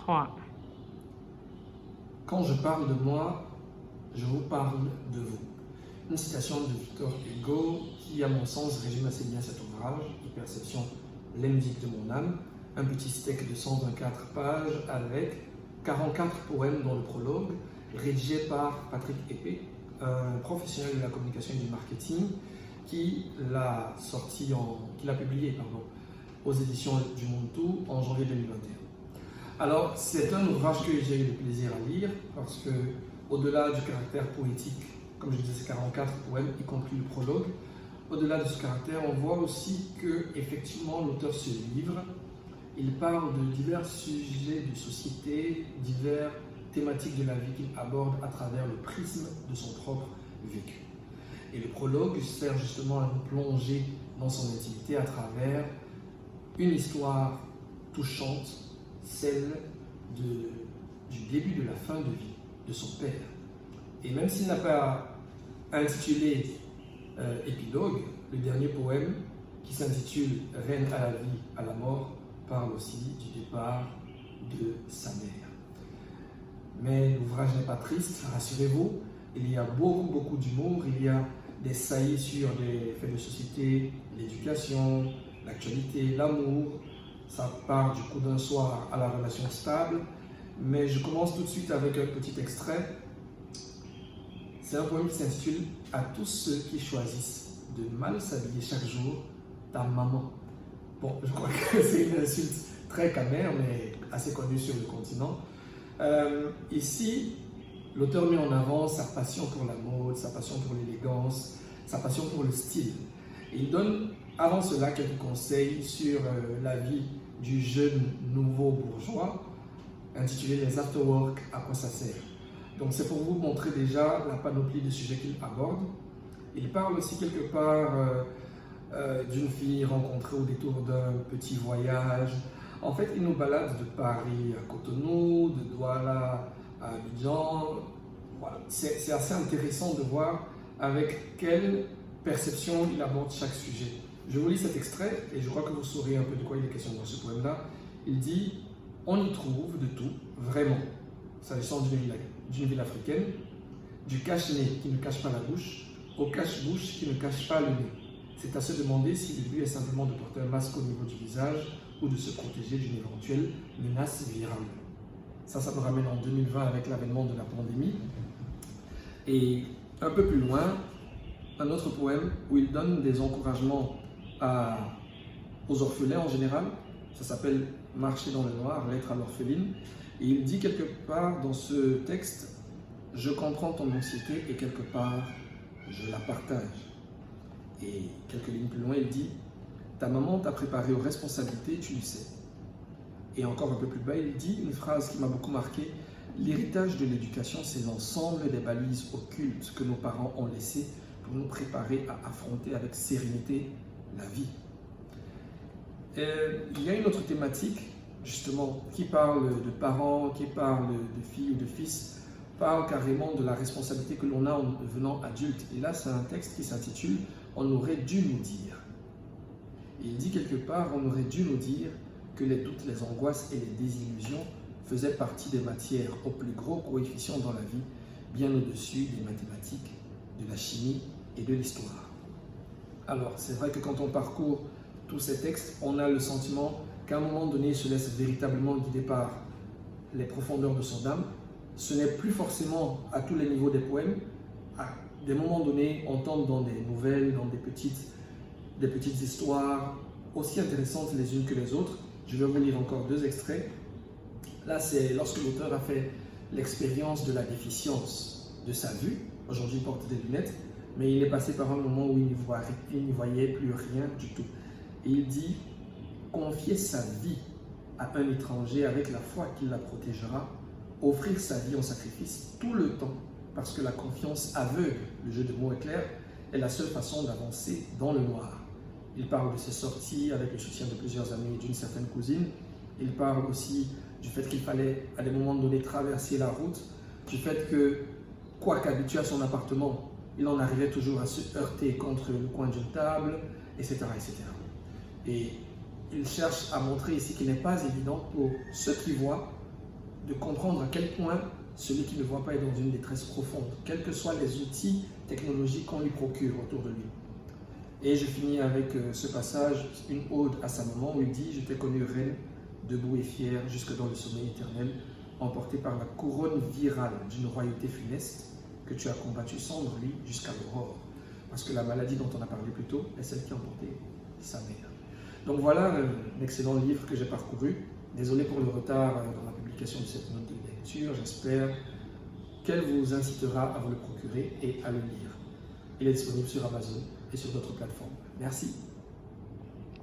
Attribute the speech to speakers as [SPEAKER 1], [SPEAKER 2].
[SPEAKER 1] 3.
[SPEAKER 2] Quand je parle de moi, je vous parle de vous. Une citation de Victor Hugo qui, à mon sens, résume assez bien cet ouvrage, Hyperception lembique de mon âme, un petit steak de 124 pages avec 44 poèmes dans le prologue, rédigé par Patrick Épée, un professionnel de la communication et du marketing, qui l'a publié aux éditions du Monde Tout en janvier 2021. Alors, c'est un ouvrage que j'ai eu le plaisir à lire parce que, au-delà du caractère poétique, comme je disais, c'est 44 poèmes, y compris le prologue, au-delà de ce caractère, on voit aussi que, effectivement, l'auteur se livre. Il parle de divers sujets de société, divers thématiques de la vie qu'il aborde à travers le prisme de son propre vécu. Et le prologue sert justement à nous plonger dans son intimité à travers une histoire touchante, celle du début de la fin de vie de son père. Et même s'il n'a pas intitulé épilogue, le dernier poème qui s'intitule Reine à la vie, à la mort, parle aussi du départ de sa mère. Mais l'ouvrage n'est pas triste, rassurez-vous, il y a beaucoup d'humour, il y a des saillies sur des faits de société, l'éducation, l'actualité, l'amour. Ça part du coup d'un soir à la relation stable, mais je commence tout de suite avec un petit extrait. C'est un poème qui s'intitule « À tous ceux qui choisissent de mal s'habiller chaque jour, ta maman ». Bon, je crois que c'est une insulte très camère, mais assez connue sur le continent. Ici, l'auteur met en avant sa passion pour la mode, sa passion pour l'élégance, sa passion pour le style. Et il donne avant cela quelques conseils sur la vie du jeune nouveau bourgeois, intitulé Les Afterwork, à quoi ça sert. Donc c'est pour vous montrer déjà la panoplie de sujets qu'il aborde. Il parle aussi quelque part d'une fille rencontrée au détour d'un petit voyage. En fait, il nous balade de Paris à Cotonou, de Douala à Abidjan. Voilà. C'est assez intéressant de voir avec quelle perception il aborde chaque sujet. Je vous lis cet extrait et je crois que vous saurez un peu de quoi il est question dans ce poème-là. Il dit « On y trouve de tout, vraiment, s'agissant d'une ville africaine, du cache-nez qui ne cache pas la bouche, au cache-bouche qui ne cache pas le nez. C'est à se demander si le but est simplement de porter un masque au niveau du visage ou de se protéger d'une éventuelle menace virale. » Ça nous ramène en 2020 avec l'avènement de la pandémie. Et un peu plus loin, un autre poème où il donne des encouragements aux orphelins en général. Ça s'appelle « Marcher dans le noir, lettre à l'orpheline ». Et il dit quelque part dans ce texte « Je comprends ton anxiété et quelque part, je la partage ». Et quelques lignes plus loin, il dit « Ta maman t'a préparé aux responsabilités, tu le sais ». Et encore un peu plus bas, il dit une phrase qui m'a beaucoup marqué « L'héritage de l'éducation, c'est l'ensemble des balises occultes que nos parents ont laissées pour nous préparer à affronter avec sérénité la vie. » Il y a une autre thématique, justement, qui parle de parents, qui parle de filles ou de fils, parle carrément de la responsabilité que l'on a en devenant adulte. Et là, c'est un texte qui s'intitule « On aurait dû nous dire ». Il dit quelque part « On aurait dû nous dire que les doutes, les angoisses et les désillusions faisaient partie des matières au plus gros coefficient dans la vie, bien au-dessus des mathématiques, de la chimie et de l'histoire. » Alors, c'est vrai que quand on parcourt tous ces textes, on a le sentiment qu'à un moment donné, il se laisse véritablement guider par les profondeurs de son âme. Ce n'est plus forcément à tous les niveaux des poèmes. À des moments donnés, on tombe dans des nouvelles, dans des petites histoires aussi intéressantes les unes que les autres. Je vais vous lire encore deux extraits. Là, c'est lorsque l'auteur a fait l'expérience de la déficience de sa vue. Aujourd'hui, il porte des lunettes, mais il est passé par un moment où il n'y voyait plus rien du tout. Et il dit « Confier sa vie à un étranger avec la foi qu'il la protégera, offrir sa vie en sacrifice tout le temps, parce que la confiance aveugle, le jeu de mots est clair, est la seule façon d'avancer dans le noir. » Il parle de ses sorties avec le soutien de plusieurs amis et d'une certaine cousine. Il parle aussi du fait qu'il fallait à des moments donnés traverser la route, du fait que, quoique habitué à son appartement, il en arrivait toujours à se heurter contre le coin d'une table, etc., etc. Et il cherche à montrer ici qu'il n'est pas évident pour ceux qui voient de comprendre à quel point celui qui ne voit pas est dans une détresse profonde, quels que soient les outils technologiques qu'on lui procure autour de lui. Et je finis avec ce passage, une ode à sa maman, où il dit « Je t'ai connue reine, debout et fière, jusque dans le sommeil éternel, emportée par la couronne virale d'une royauté funeste que tu as combattue sans bruit jusqu'à l'aurore. » Parce que la maladie dont on a parlé plus tôt est celle qui a emporté sa mère. Donc voilà un excellent livre que j'ai parcouru. Désolé pour le retard dans la publication de cette note de lecture. J'espère qu'elle vous incitera à vous le procurer et à le lire. Il est disponible sur Amazon et sur d'autres plateformes. Merci.